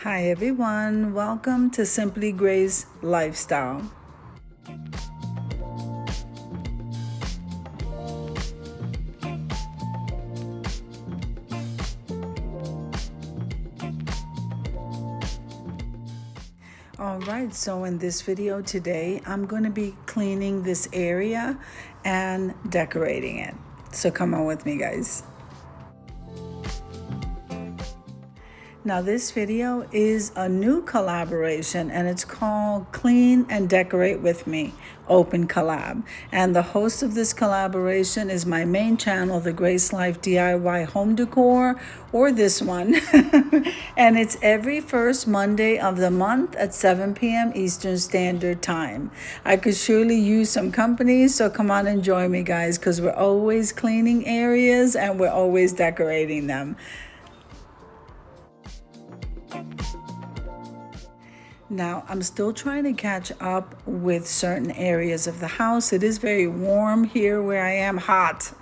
Hi everyone, welcome to Simply Grace Lifestyle. All right, so in this video today, I'm going to be cleaning this area and decorating it. So come on with me, guys. Now this video is a new collaboration and it's called Clean and Decorate With Me, Open Collab. And the host of this collaboration is my main channel, The Grace Life DIY Home Decor, or this one. And it's every first Monday of the month at 7 p.m. Eastern Standard Time. I could surely use some company, so come on and join me, guys, because we're always cleaning areas and we're always decorating them. Now, I'm still trying to catch up with certain areas of the house. It is very warm here where I am, hot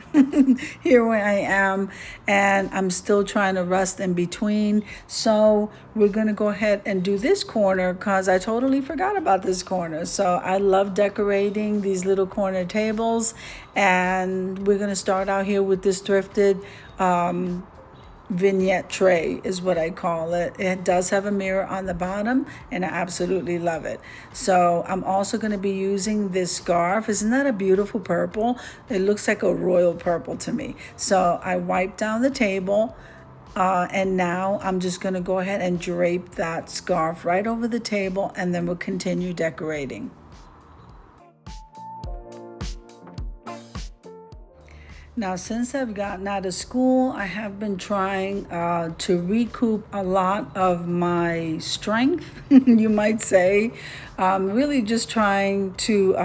here where I am, and I'm still trying to rest in between. So we're going to go ahead and do this corner because I totally forgot about this corner. So I love decorating these little corner tables, and we're going to start out here with this thrifted vignette tray is what I call it. It does have a mirror on the bottom and I absolutely love it. So I'm also going to be using this scarf. Isn't that a beautiful purple? It looks like a royal purple to me. So I wiped down the table and now I'm just going to go ahead and drape that scarf right over the table, and then we'll continue decorating. Now, since I've gotten out of school, I have been trying to recoup a lot of my strength, you might say. Really just trying to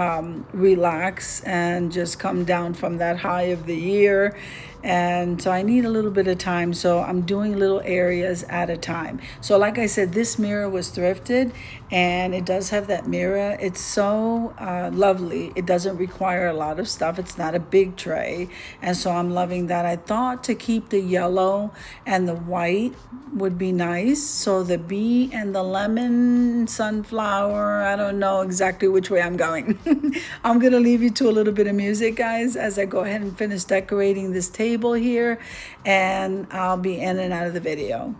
relax and just come down from that high of the year. And so I need a little bit of time, so I'm doing little areas at a time. So like I said, this mirror was thrifted and it does have that mirror. It's so lovely. It doesn't require a lot of stuff. It's not a big tray, and so I'm loving that. I thought to keep the yellow and the white would be nice. So the bee and the lemon sunflower, I don't know exactly which way I'm going. I'm gonna leave you to a little bit of music, guys, as I go ahead and finish decorating this table here, and I'll be in and out of the video.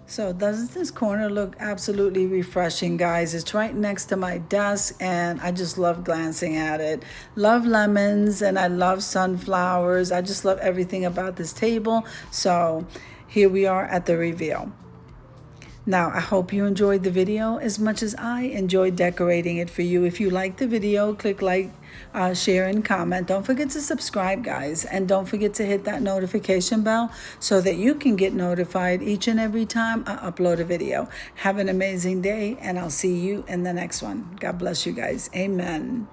So doesn't this corner look absolutely refreshing, guys? It's right next to my desk and I just love glancing at it. Love lemons and I love sunflowers. I just love everything about this table. So here we are at the reveal. Now, I hope you enjoyed the video as much as I enjoyed decorating it for you. If you liked the video, click like, share, and comment. Don't forget to subscribe, guys. And don't forget to hit that notification bell so that you can get notified each and every time I upload a video. Have an amazing day, and I'll see you in the next one. God bless you guys. Amen.